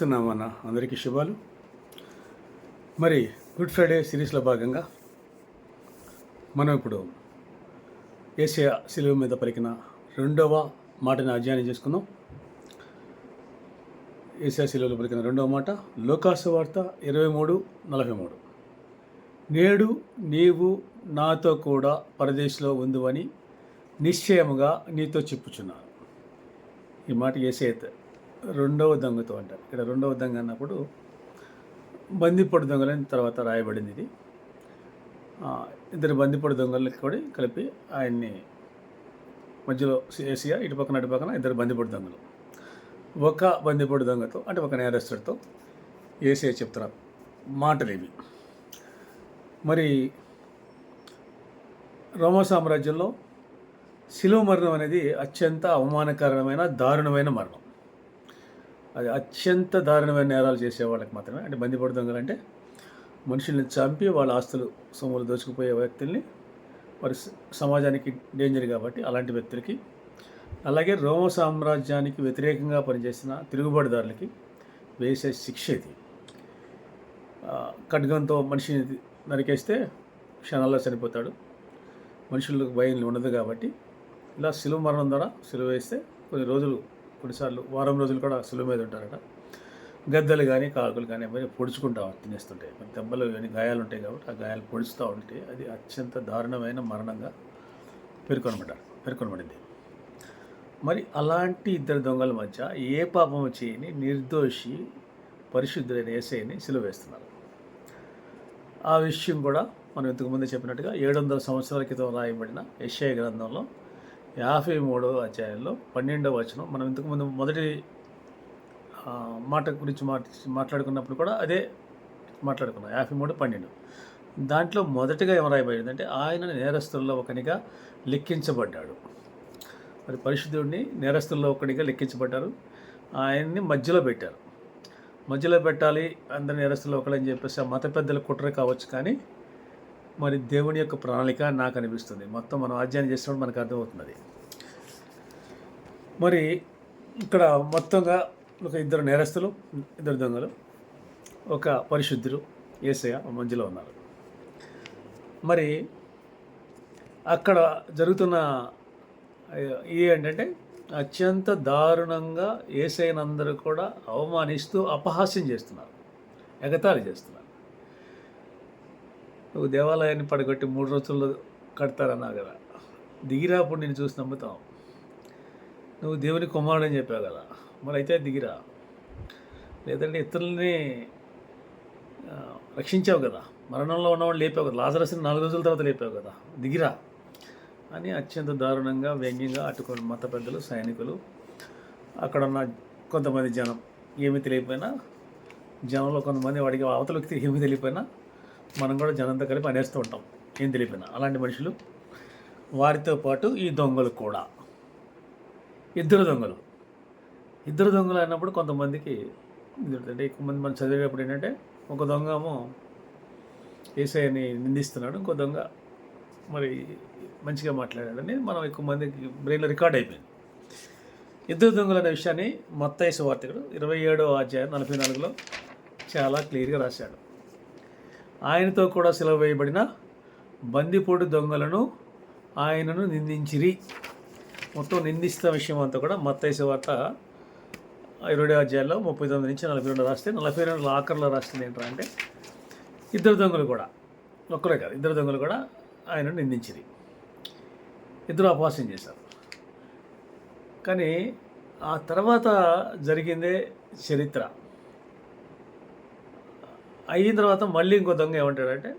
క్రీస్తునామాన అందరికీ శుభాలు. మరి గుడ్ ఫ్రైడే సిరీస్లో భాగంగా మనం ఇప్పుడు యేసయ్య శిలువ మీద పలికిన రెండవ మాటని అధ్యయనం చేసుకుందాం. యేసయ్య శిలువలో పలికిన రెండవ మాట లూకాసు వార్త 23:43. నేడు నీవు నాతో కూడా పరదేశంలో ఉందువని నిశ్చయముగా నీతో చెప్పుచున్నాను. ఈ మాట యేసయ్య రెండవ దొంగతో అంటారు. ఇక్కడ రెండవ దొంగ అన్నప్పుడు బందిపోటు దొంగలని తర్వాత రాయబడింది. ఇది ఇద్దరు బందిపోటు దొంగలకి కూడా కలిపి ఆయన్ని మధ్యలో ఏసియా ఇటు పక్కన అటు పక్కన ఇద్దరు బందిపోటు దొంగలు. ఒక బందిపోటు దొంగతో అంటే ఒక నేరస్తుడితో ఏసియా చెప్తున్నారు మాటలు ఇవి. మరి రోమా సామ్రాజ్యంలో శిలువ మరణం అనేది అత్యంత అవమానకరమైన దారుణమైన మరణం. అది అత్యంత దారుణమైన నేరాలు చేసేవాళ్ళకి మాత్రమే, అంటే బందిపోటు దొంగలు అంటే మనుషుల్ని చంపి వాళ్ళ ఆస్తులు సొమ్ములు దోచుకుపోయే వ్యక్తుల్ని, వారి సమాజానికి డేంజర్ కాబట్టి అలాంటి వ్యక్తులకి, అలాగే రోమ సామ్రాజ్యానికి వ్యతిరేకంగా పనిచేసిన తిరుగుబాటుదారులకి వేసే శిక్ష ఇది. ఖడ్గంతో మనిషిని నరికేస్తే క్షణాల్లో చనిపోతాడు. మనుషులకు భయం ఉండదు కాబట్టి ఇలా శిలువ మరణం ద్వారా శిలువ వేస్తే కొన్నిసార్లు వారం రోజులు కూడా శిలువ మీద ఉంటారట. గద్దలు కానీ కాకులు కానీ అవన్నీ పొడుచుకుంటా తినేస్తుంటాయి. కొన్ని దెబ్బలు కానీ గాయాలు ఉంటాయి కాబట్టి ఆ గాయాలు పొడుస్తూ ఉంటే అది అత్యంత దారుణమైన మరణంగా పేర్కొనబడింది. మరి అలాంటి ఇద్దరు దొంగల మధ్య ఏ పాపం చేయని నిర్దోషి పరిశుద్ధులైన యేసయ్యని సిలువ వేస్తున్నారు. ఆ విషయం కూడా మనం ఇంతకుముందే చెప్పినట్టుగా 700 సంవత్సరాల క్రితం రాయబడిన యెషయా గ్రంథంలో 53వ అధ్యాయంలో 12వ వచనం. మనం ఇంతకుముందు మొదటి మాట గురించి మాట్లాడుకున్నప్పుడు కూడా అదే మాట్లాడుకున్నాం. 53:12 దాంట్లో మొదటిగా ఏం రాయబడిందంటే ఆయన నేరస్తుల్లో ఒకనిగా లెక్కించబడ్డాడు. మరి పరిశుద్ధుడిని నేరస్తుల్లో ఒకనిగా లెక్కించబడ్డారు. ఆయన్ని మధ్యలో పెట్టారు. మధ్యలో పెట్టాలి అందరి నేరస్తుల్లో ఒకడని చెప్పేసి ఆ మత పెద్దల కుట్ర కావచ్చు, కానీ మరి దేవుని యొక్క ప్రణాళిక నాకు అనిపిస్తుంది. మొత్తం మనం అధ్యయనం చేసినప్పుడు మనకు అర్థమవుతుంది. మరి ఇక్కడ మొత్తంగా ఒక ఇద్దరు నేరస్తులు, ఇద్దరు దొంగలు, ఒక పరిశుద్ధుడు యేసయ్య మధ్యలో ఉన్నారు. మరి అక్కడ జరుగుతున్న ఏంటంటే అత్యంత దారుణంగా యేసయ్యనందరూ కూడా అవమానిస్తూ అపహాస్యం చేస్తున్నారు, ఎగతాళి చేస్తున్నారు. నువ్వు దేవాలయాన్ని పడగొట్టి 3 రోజుల్లో కడతారన్నా కదా, దిగిరా, అప్పుడు నేను చూసి నమ్ముతాం. నువ్వు దేవుని కుమారుడని చెప్పావు కదా, మరి అయితే దిగిరా. లేదంటే ఇతరులని రక్షించావు కదా, మరణంలో ఉన్నవాళ్ళు లేపావు కదా, లాజరస్ని 4 రోజుల తర్వాత లేపావు కదా, దిగిరా అని అత్యంత దారుణంగా వ్యంగ్యంగా అటుకొని మత పెద్దలు, సైనికులు, అక్కడ ఉన్న కొంతమంది జనం ఏమీ తెలియకపోయినా, జనంలో కొంతమంది వాడికి అవతలకి ఏమీ తెలియకపోయినా మనం కూడా జనంతో కలిపి అనేస్తూ ఉంటాం ఏం తెలియపోయినా. అలాంటి మనుషులు, వారితో పాటు ఈ దొంగలు కూడా, ఇద్దరు దొంగలు అన్నప్పుడు కొంతమందికి అంటే ఎక్కువ మంది మనం చదివేటప్పుడు ఏంటంటే ఒక దొంగ ఏమో యేసయ్యని నిందిస్తున్నాడు, ఇంకో దొంగ మరి మంచిగా మాట్లాడాడని మనం ఎక్కువ మందికి బ్రెయిన్లో రికార్డ్ అయిపోయింది. ఇద్దరు దొంగలు అనే విషయాన్ని మత్తయి సువార్తికుడు 27వ అధ్యాయం 44లో చాలా క్లియర్గా రాశాడు. ఆయనతో కూడా సిలువ వేయబడిన బందిపోటు దొంగలను ఆయనను నిందించిరి. మొత్తం నిందిస్తున్న విషయం అంతా కూడా మత్తయి సువార్త 20వ అధ్యాయంలో 39 నుంచి 42 రాస్తే, 42 ఆఖరిలో రాస్తుంది ఏంటంటే ఇద్దరు దొంగలు కూడా, ఒక్కరే కాదు, ఇద్దరు దొంగలు కూడా ఆయనను నిందించిరి. ఇద్దరు అపహాస్యం చేశారు. కానీ ఆ తర్వాత జరిగిందే చరిత్ర. అయిన తర్వాత మళ్ళీ ఇంకో దొంగ ఏమంటాడంటే,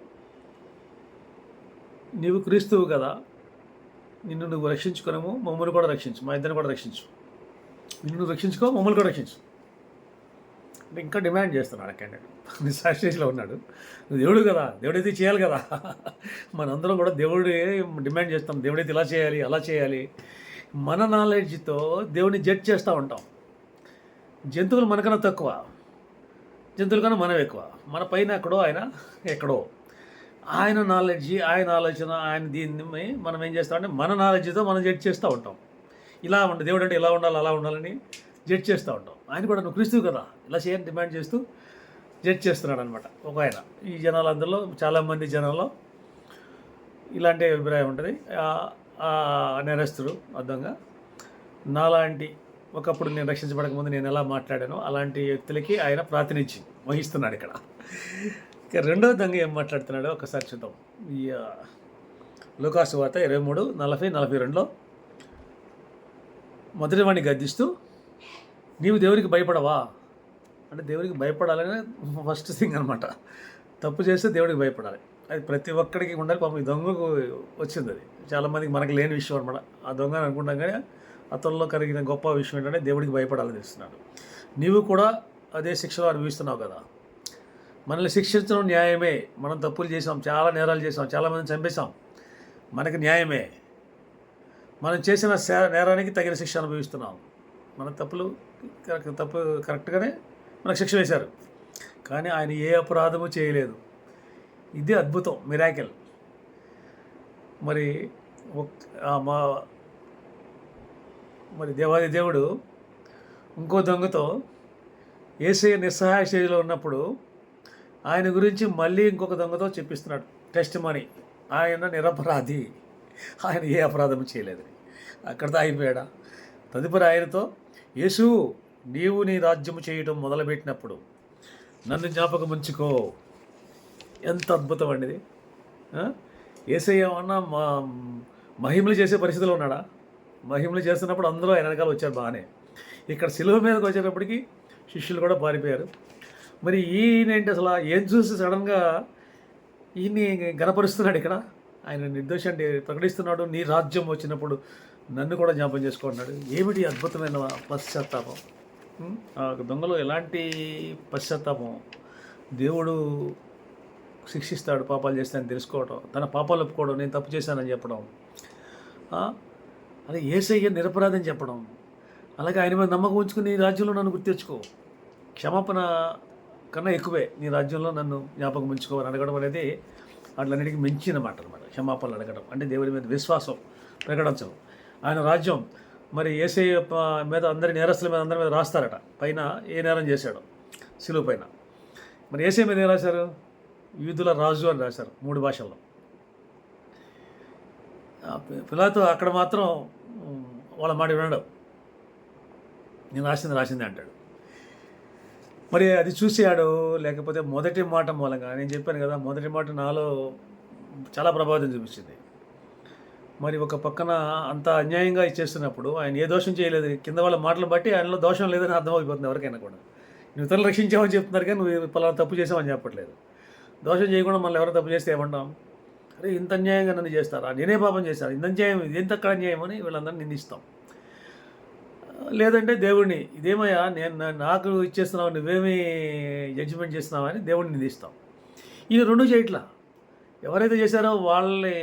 నీవు క్రీస్తువు కదా, నిన్ను నువ్వు రక్షించుకున్నాము, మమ్మల్ని కూడా రక్షించు, మా ఇద్దరిని కూడా రక్షించు, నిన్ను రక్షించుకో, మమ్మల్ని కూడా రక్షించు అంటే ఇంకా డిమాండ్ చేస్తున్నాడు. ఆ క్యాండిడేట్ స్టేజ్లో ఉన్నాడు. నువ్వు దేవుడు కదా, దేవుడైతే చేయాలి కదా, మనందరం కూడా దేవుడే డిమాండ్ చేస్తాం, దేవుడైతే ఇలా చేయాలి అలా చేయాలి. మన నాలెడ్జ్తో దేవుడిని జడ్జ్ చేస్తూ ఉంటాం. జంతువులు మనకన్నా తక్కువ, జంతువుల కన్నా మనం ఎక్కువ, మన పైన ఎక్కడో ఆయన ఎక్కడో. ఆయన నాలెడ్జి, ఆయన ఆలోచన, ఆయన దీన్ని మనం ఏం చేస్తామంటే మన నాలెడ్జ్తో మనం జడ్జ్ చేస్తూ ఉంటాం. ఇలా ఉండి దేవుడు అంటే ఇలా ఉండాలి అలా ఉండాలని జడ్జ్ చేస్తూ ఉంటాం. ఆయన కూడా నువ్వు క్రీస్తువు కదా ఇలా చేయని డిమాండ్ చేస్తూ జడ్జ్ చేస్తున్నాడు అనమాట ఒక ఆయన. ఈ జనాలందరిలో చాలామంది జనంలో ఇలాంటి అభిప్రాయం ఉంటుంది. నేరస్తుడు అర్థంగా నాలాంటి ఒకప్పుడు నేను రక్షించబడకముందు నేను ఎలా మాట్లాడానో అలాంటి వ్యక్తులకి ఆయన ప్రాతినిధ్యం వహిస్తున్నాడు ఇక్కడ. ఇక రెండో దొంగ ఏం మాట్లాడుతున్నాడో ఒకసారి చూద్దాం. ఈ లూకాసు వార్త 23:40-42లో మొదటి వాడిని గద్దిస్తూ, నీవు దేవునికి భయపడవా అంటే దేవునికి భయపడాలనే ఫస్ట్ థింగ్ అనమాట. తప్పు చేస్తే దేవుడికి భయపడాలి, అది ప్రతి ఒక్కడికి ఉండాలి. పాపం ఈ దొంగకు వచ్చింది, అది చాలామందికి మనకు లేని విషయం అనమాట. ఆ దొంగ అని అనుకుంటాం కానీ అతనిలో కలిగిన గొప్ప విషయం ఏంటంటే దేవుడికి భయపడాలని తెలుస్తున్నాడు. నీవు కూడా అదే శిక్షలో అనుభవిస్తున్నావు కదా. మనల్ని శిక్షించడం న్యాయమే. మనం తప్పులు చేసాం, చాలా నేరాలు చేసాం, చాలామందిని చంపేశాం, మనకి న్యాయమే. మనం చేసిన నేరానికి తగిన శిక్ష అనుభవిస్తున్నాం. మన తప్పు కరెక్ట్గానే మనకు శిక్ష వేశారు, కానీ ఆయన ఏ అపరాధము చేయలేదు. ఇది అద్భుతం, మిరాకిల్. మరి దేవాది దేవుడు ఇంకో దొంగతో యేసయ్య నిస్సహాయ స్టేజ్లో ఉన్నప్పుడు ఆయన గురించి మళ్ళీ ఇంకొక దొంగతో చెప్పిస్తున్నాడు టెస్ట్ మనీ. ఆయన నిరపరాధి, ఆయన ఏ అపరాధము చేయలేదు. అక్కడితో అయిపోయాడా? తదుపరి ఆయనతో, యేసు నీవు నీ రాజ్యము చేయటం మొదలుపెట్టినప్పుడు నన్ను జ్ఞాపకం ఉంచుకో. ఎంత అద్భుతం అండి ఇది. యేసయ్య ఏమన్నా మహిమలు చేసే పరిస్థితిలో ఉన్నాడా? మహిమలు చేస్తున్నప్పుడు అందరూ ఆయన వెనకాల వచ్చారు బాగానే. ఇక్కడ శిలువ మీదకి వచ్చేటప్పటికి శిష్యులు కూడా పారిపోయారు. మరి ఈయనేంటి అసలు ఏం చూసి సడన్గా ఈయన్ని గనపరుస్తున్నాడు ఇక్కడ. ఆయన నిర్దోషాన్ని ప్రకటిస్తున్నాడు. నీ రాజ్యం వచ్చినప్పుడు నన్ను కూడా జ్ఞాపకం చేసుకుంటున్నాడు. ఏమిటి అద్భుతమైన పశ్చాత్తాపం! ఆ దొంగలో ఎలాంటి పశ్చాత్తాపం! దేవుడు శిక్షిస్తాడు పాపాలు చేస్తానని తెలుసుకోవడం, తన పాపాలు ఒప్పుకోవడం, నేను తప్పు చేశానని చెప్పడం, అదే యేసయ్య నిరపరాధని చెప్పడం, అలాగే ఆయన మీద నమ్మకం ఉంచుకుని నీ రాజ్యంలో నన్ను గుర్తించుకో, క్షమాపణ కన్నా ఎక్కువే నీ రాజ్యంలో నన్ను జ్ఞాపకం ఉంచుకోవాలని అడగడం అనేది వాటిలన్నిటికీ మించిన మాట అనమాట. క్షమాపణలు అడగడం అంటే దేవుడి మీద విశ్వాసం ప్రకటించడం. ఆయన రాజ్యం మరి యేసయ్య మీద అందరి నేరస్తుల మీద అందరి మీద రాస్తారట, పైన ఏ నేరం చేశాడో శిలువ పైన. మరి యేసయ్య మీద ఏం రాశారు? యూదుల రాజు అని రాశారు 3 భాషల్లో. పిలాతు అక్కడ మాత్రం వాళ్ళ మాట వినడు, నేను రాసింది అంటాడు. మరి అది చూసాడు, లేకపోతే మొదటి మాట మూలంగా నేను చెప్పాను కదా, మొదటి మాట నాలో చాలా ప్రభావితం చూపించింది. మరి ఒక పక్కన అంత అన్యాయంగా ఇచ్చేస్తున్నప్పుడు ఆయన ఏ దోషం చేయలేదు, కింద వాళ్ళ మాటలు బట్టి ఆయనలో దోషం లేదని అర్థమైపోతుంది ఎవరికైనా కూడా. నువ్వు ఇతరులు రక్షించావని చెప్తున్నారు కానీ నువ్వు పలానా తప్పు చేసావని చెప్పట్లేదు. దోషం చేయకుండా మళ్ళీ ఎవరో తప్పు చేస్తే ఏమంటాం? అరే ఇంత అన్యాయంగా నన్ను చేస్తారా, నేనే పాపం చేశాను, ఇంత అన్యాయం, ఇదెంత అక్కడ అన్యాయం అని వీళ్ళందరినీ నిందిస్తాం. లేదంటే దేవుడిని, ఇదేమయ్యా నేను నాకు ఇచ్చేస్తున్నావు, నువ్వేమీ జడ్జిమెంట్ చేస్తున్నావు అని దేవుడిని నిందిస్తాం. ఈయన రెండు చేయట్లా. ఎవరైతే చేశారో వాళ్ళని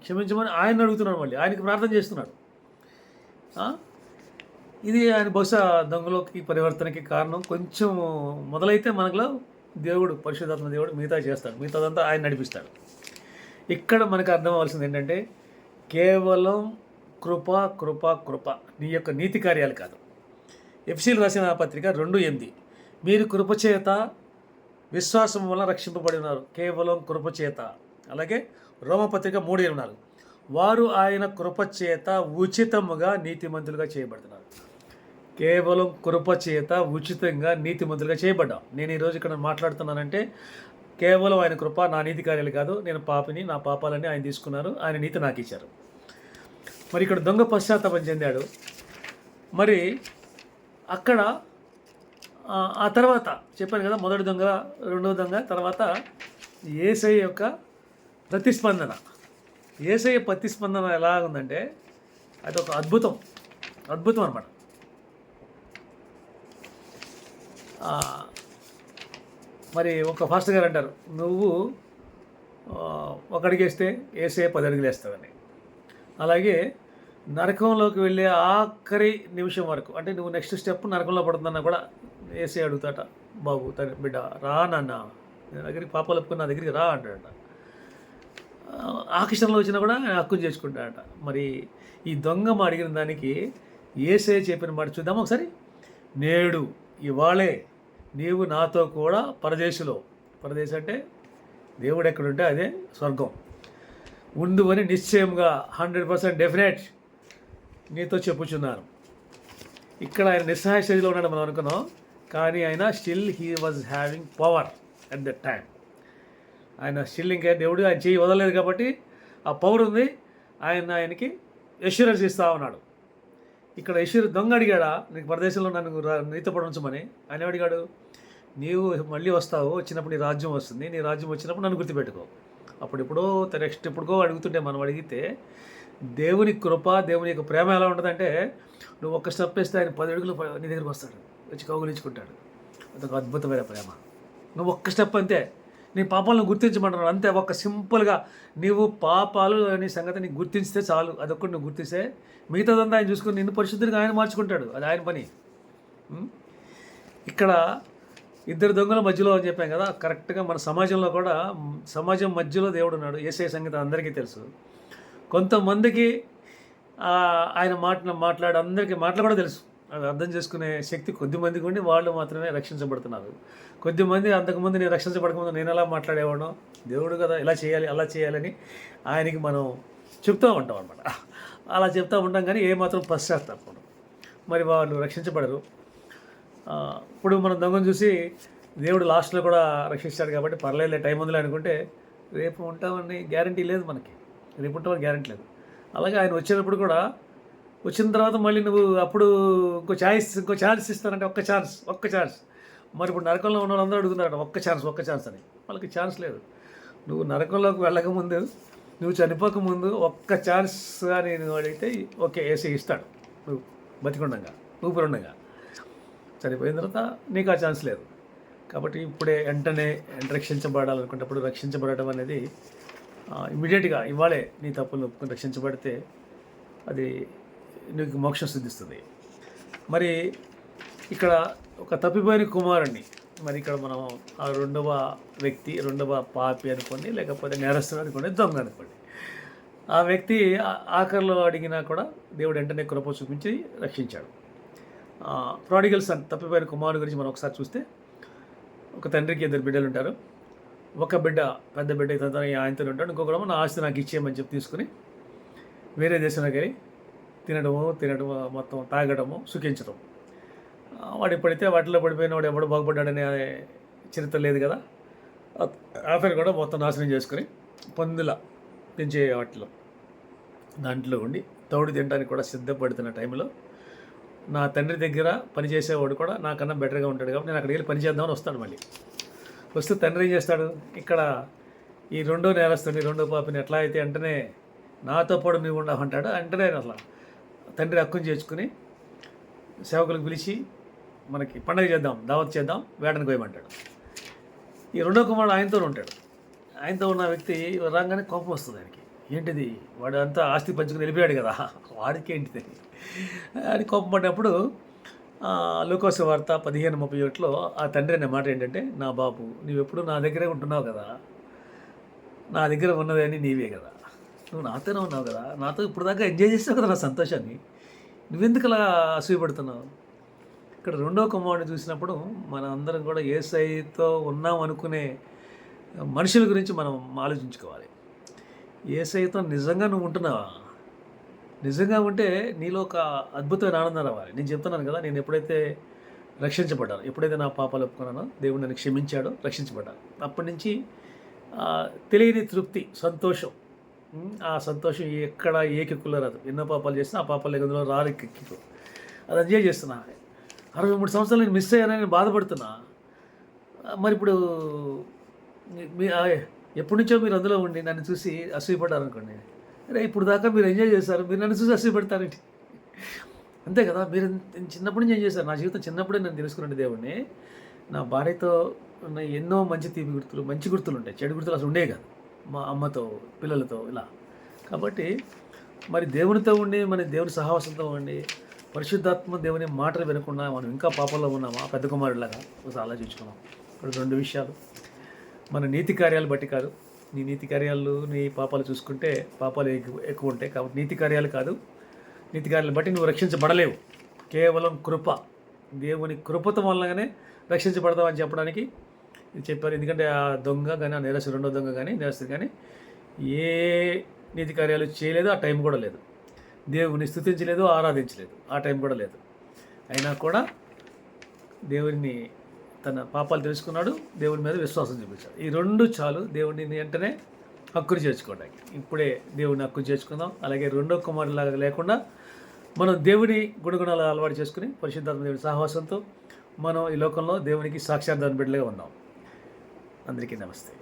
క్షమించమని ఆయన అడుగుతున్నాడు, మళ్ళీ ఆయనకి ప్రార్థన చేస్తున్నాడు. ఇది ఆయన బహుశా దొంగలోకి పరివర్తనకి కారణం. కొంచెం మొదలైతే మనలో దేవుడు, పరిశుద్ధాత్మ దేవుడు మిగతా చేస్తాడు, మిగతాదంతా ఆయన నడిపిస్తాడు. ఇక్కడ మనకు అర్థం అవ్వాల్సింది ఏంటంటే కేవలం కృప కృప కృప, నీ యొక్క నీతి కార్యాలు కాదు. ఎఫెసీయులకు రాసిన పత్రిక 2:8, మీరు కృపచేత విశ్వాసం వలన రక్షింపబడి ఉన్నారు, కేవలం కృపచేత. అలాగే రోమపత్రిక 3:24, వారు ఆయన కృపచేత ఉచితముగా నీతిమంతులుగా చేయబడుతున్నారు. కేవలం కృపచేత ఉచితంగా నీతిమంతులుగా చేయబడ్డాం. నేను ఈరోజు ఇక్కడ మాట్లాడుతున్నానంటే కేవలం ఆయన కృప, నా నీతి కార్యాలు కాదు. నేను పాపిని, నా పాపాలన్నీ ఆయన తీసుకున్నారు, ఆయన నీతి నాకు ఇచ్చారు. మరి ఇక్కడ దొంగ పశ్చాత్తాపం చెందాడు. మరి అక్కడ ఆ తర్వాత చెప్పాను కదా, మొదటి దొంగ, రెండవ దొంగ, తర్వాత యేసయ్య యొక్క ప్రతిస్పందన. యేసయ్య ప్రతిస్పందన ఎలా ఉందంటే అది ఒక అద్భుతం అన్నమాట. మరి ఒక ఫాస్టర్ గారు అంటారు, నువ్వు ఒక అడుగేస్తే యేసయ్య 10 అడుగులు వేస్తావని. అలాగే నరకంలోకి వెళ్ళే ఆఖరి నిమిషం వరకు, అంటే నువ్వు నెక్స్ట్ స్టెప్ నరకంలో పడుతుందన్నా కూడా యేసయ్య అడుగుతాట, బాబు తన బిడ్డ రా నాన్న, నేను దగ్గరికి పాపాలు ఒప్పుకుని నా దగ్గరికి రా అంటాడట. ఆకర్షణలో వచ్చినా కూడా హక్కును చేసుకుంటాడట. మరి ఈ దొంగ అడిగిన దానికి యేసయ్య చెప్పిన మాట చూద్దాం ఒకసారి. నేడు ఇవాళే నీవు నాతో కూడా పరదేశం అంటే దేవుడు ఎక్కడుంటే అదే స్వర్గం ఉండు అని నిశ్చయంగా 100% డెఫినెట్ నీతో చెప్పుచున్నాను. ఇక్కడ ఆయన నిస్సహాయ స్థితిలో ఉన్నాడు మనం అనుకున్నాం, కానీ ఆయన still he was having power at that time. ఆయన స్టిల్ ఇంకా దేవుడు ఆయన చేయి వదలలేదు కాబట్టి ఆ పవర్ ఉంది. ఆయనకి ఎష్యూరెన్స్ ఇస్తా ఉన్నాడు. ఇక్కడ దొంగ అడిగాడా నీకు ప్రదేశంలో నన్ను నీతో పడించమని? ఆయన అడిగాడు, నీవు మళ్ళీ వస్తావు, వచ్చినప్పుడు నీ రాజ్యం వస్తుంది, నీ రాజ్యం వచ్చినప్పుడు నన్ను గుర్తుపెట్టుకో. అప్పుడెప్పుడో నెక్స్ట్ ఎప్పుడుకో అడుగుతుంటే మనం అడిగితే దేవుని కృప, దేవుని యొక్క ప్రేమ ఎలా ఉంటుందంటే నువ్వు ఒక్క స్టెప్ వేస్తే ఆయన 10 అడుగులు నీ దగ్గరికి వస్తాడు, వచ్చి కౌగులించుకుంటాడు. అదొక అద్భుతమైన ప్రేమ. నువ్వు ఒక్క స్టెప్ అంతే, నీ పాపాలను గుర్తించమంటున్నాడు అంతే. ఒక్క సింపుల్గా నీవు పాపాలు అనే సంగతి నీకు గుర్తించితే చాలు. అదొక్కటి నువ్వు గుర్తిస్తే మిగతాదంతా ఆయన చూసుకుని నిన్ను పరిశుద్ధిగా ఆయన మార్చుకుంటాడు. అది ఆయన పని. ఇక్కడ ఇద్దరు దొంగల మధ్యలో అని చెప్పాం కదా, కరెక్ట్గా మన సమాజంలో కూడా సమాజం మధ్యలో దేవుడు ఉన్నాడు. యేసయ్య సంగతి అందరికీ తెలుసు. కొంతమందికి ఆయన మాట్లాడే అందరికీ మాటలు కూడా తెలుసు. అవి అర్థం చేసుకునే శక్తి కొద్దిమందికి ఉండి వాళ్ళు మాత్రమే రక్షించబడుతున్నారు. కొద్దిమంది అంతకుముందు నేను రక్షించబడకముందు నేను ఎలా మాట్లాడేవాడో, దేవుడు కదా ఇలా చేయాలి అలా చేయాలని ఆయనకి మనం చెప్తూ ఉంటాం అనమాట. అలా చెప్తూ ఉంటాం కానీ ఏమాత్రం పశ్చాత్తాపం. మరి వాళ్ళు రక్షించబడరు. ఇప్పుడు మనం దొంగను చూసి దేవుడు లాస్ట్లో కూడా రక్షిస్తాడు కాబట్టి పర్లేదు టైం ఉందిలే అనుకుంటే రేపు ఉంటామని గ్యారంటీ లేదు మనకి. రేపు ఉంటామని గ్యారంటీ లేదు. అలాగే ఆయన వచ్చినప్పుడు కూడా వచ్చిన తర్వాత మళ్ళీ నువ్వు అప్పుడు ఇంకో ఛాన్స్ ఇస్తానంటే ఒక్క ఛాన్స్. మరి ఇప్పుడు నరకంలో ఉన్న వాళ్ళందరూ అడుగుతున్నారట ఒక్క ఛాన్స్ అని. వాళ్ళకి ఛాన్స్ లేదు. నువ్వు నరకంలోకి వెళ్ళకముందు, నువ్వు చనిపోకముందు ఒక్క ఛాన్స్ అని నువ్వు అడిగితే ఓకే ఏసీ ఇస్తాడు. నువ్వు బతికుండగా ఊపిరుండగా. చనిపోయిన తర్వాత నీకు ఆ ఛాన్స్ లేదు. కాబట్టి ఇప్పుడే వెంటనే రక్షించబడాలనుకున్నప్పుడు రక్షించబడటం అనేది ఇమీడియట్గా ఇవాళే నీ తప్పులు ఒప్పుకొని రక్షించబడితే అది నీకు మోక్షం సిద్ధిస్తుంది. మరి ఇక్కడ ఒక తప్పిపోయిన కుమారుణ్ణి, మరి ఇక్కడ మనం ఆ రెండవ పాపి అనుకోండి, లేకపోతే నేరస్తుడు అనుకోండి, దొంగ అనుకోండి, ఆ వ్యక్తి ఆఖరిలో అడిగినా కూడా దేవుడు వెంటనే కృప చూపించి రక్షించాడు. ప్రాడిగల్ సన్, తప్పిపోయిన కుమారుడు గురించి మనం ఒకసారి చూస్తే, ఒక తండ్రికి 2 బిడ్డలు ఉంటారు. ఒక బిడ్డ పెద్ద బిడ్డ తన ఆయనతో ఉంటాడు, ఇంకొకడు నా ఆస్తి నాకు ఇచ్చేయమని చెప్పి తీసుకుని వేరే దేశంలోకి వెళ్ళి తినడము మొత్తం తాగడము సుఖించడం. వాడు ఎప్పుడైతే వాటిలో పడిపోయిన వాడు ఎవడు బాగుపడ్డాడనే చరిత్ర లేదు కదా. అతను కూడా మొత్తం నాశనం చేసుకుని పందుల పెంచే వాటిలో దాంట్లో ఉండి తౌడు తినడానికి కూడా సిద్ధపడుతున్న టైంలో నా తండ్రి దగ్గర పనిచేసేవాడు కూడా నాకన్నా బెటర్గా ఉంటాడు కాబట్టి నేను అక్కడికి వెళ్ళి పని చేద్దామని వస్తాడు. మళ్ళీ వస్తూ తండ్రి ఏం చేస్తాడు, ఇక్కడ ఈ రెండో పాపిని ఎట్లా అయితే వెంటనే నాతో పాటు నువ్వు ఉండవు అంటాడు. వెంటనే అట్లా తండ్రి హక్కుని చేర్చుకుని సేవకులకు పిలిచి మనకి పండగ చేద్దాం, దావత్ చేద్దాం, వేటను కోయమంటాడు. ఈ రెండో కుమారుడు ఆయనతో ఉంటాడు. ఆయనతో ఉన్న వ్యక్తి రాగానే కోపం వస్తుంది ఆయనకి. ఏంటిది, వాడు అంతా ఆస్తి పంచుకుని వెళ్ళిపోయాడు కదా, వాడికి ఏంటిది అని కోపం పడినప్పుడు లూకాసు వార్త 15:31లో ఆ తండ్రి అనే మాట ఏంటంటే, నా బాబు నువ్వెప్పుడు నా దగ్గరే ఉంటున్నావు కదా, నా దగ్గర ఉన్నదని నీవే కదా, నువ్వు నాతోనే ఉన్నావు కదా, నాతో ఇప్పుడు దాకా ఎంజాయ్ చేస్తావు కదా నా సంతోషాన్ని, నువ్వెందుకు అలా అసూయపడుతున్నావు? ఇక్కడ రెండో కుమారుడిని చూసినప్పుడు మన అందరం కూడా యేసయ్యతో ఉన్నాం అనుకునే మనుషుల గురించి మనం ఆలోచించుకోవాలి. యేసయ్యతో నిజంగా నువ్వు ఉంటున్నావా? నిజంగా ఉంటే నీలో ఒక అద్భుతమైన ఆనందం రావాలి. నేను చెప్తున్నాను కదా, నేను ఎప్పుడైతే రక్షించబడ్డాను, ఎప్పుడైతే నా పాపాలు ఒప్పుకున్నానో దేవుడు నన్ను క్షమించాడో, రక్షించబడ్డాను. అప్పటి నుంచి తెలియని తృప్తి, సంతోషం. ఆ సంతోషం ఎక్కడ ఏ కిక్కులో రాదు. ఎన్నో పాపాలు చేసినా ఆ పాపాలు ఎగదులో రారు కిక్కు. అది ఎంజాయ్ చేస్తున్నా. 63 సంవత్సరాలు నేను మిస్ అయ్యానని బాధపడుతున్నా. మరి ఇప్పుడు ఎప్పటి నుంచో మీరు అందులో ఉండి నన్ను చూసి అసూయపడ్డారు అనుకోండి, అరే ఇప్పుడు దాకా మీరు ఎంజాయ్ చేస్తారు, మీరు నన్ను చూసి అసూయపడతారేంటి? అంతే కదా. మీరు చిన్నప్పటి నుంచి ఏం చేశారు? నా జీవితం చిన్నప్పుడే నేను తెలుసుకున్నాను దేవుడిని. నా భార్యతో ఉన్న ఎన్నో మంచి గుర్తులు ఉంటాయి, చెడు గుర్తులు అసలు ఉండేవి కాదు. మా అమ్మతో, పిల్లలతో ఇలా. కాబట్టి మరి దేవునితో ఉండి, మన దేవుని సహవాసంతో ఉండి, పరిశుద్ధాత్మ దేవుని మాటలు వినకుండా మనం ఇంకా పాపంలో ఉన్నామా? పెద్ద కుమారుడిలాగా ఒకసారి ఆలోచించుకున్నాం. ఇప్పుడు 2 విషయాలు, మన నీతి కార్యాలు బట్టి కాదు. నీ నీతి కార్యాలు, నీ పాపాలు చూసుకుంటే పాపాలు ఎక్కువ ఉంటాయి. కాబట్టి నీతి కార్యాలు కాదు, నీతి కార్యాలను బట్టి నువ్వు రక్షించబడలేవు. కేవలం కృప, దేవుని కృపత వల్లనే రక్షించబడతామని చెప్పడానికి ఇది చెప్పారు. ఎందుకంటే ఆ దొంగ కానీ, ఆ నేరస్తుడు, రెండో దొంగ కానీ, నేరస్తుడు కానీ ఏ నీతి కార్యాలు చేయలేదు, ఆ టైం కూడా లేదు. దేవుని స్తుతించలేదు, ఆరాధించలేదు, ఆ టైం కూడా లేదు. అయినా కూడా దేవుని తన పాపాలు తెలుసుకున్నాడు, దేవుని మీద విశ్వాసం చూపించాడు. ఈ రెండు చాలు దేవుడిని వెంటనే హక్కును చేర్చుకోవడానికి. ఇప్పుడే దేవుడిని హక్కు చేర్చుకుందాం. అలాగే రెండో కుమారులాగా లేకుండా మనం దేవుని గుణగుణాలు అలవాటు చేసుకుని పరిశుద్ధాత్మ దేవుని సహవాసంతో మనం ఈ లోకంలో దేవునికి సాక్షాత్కార బిడ్డలుగా ఉన్నాం. అందరికీ నమస్తే.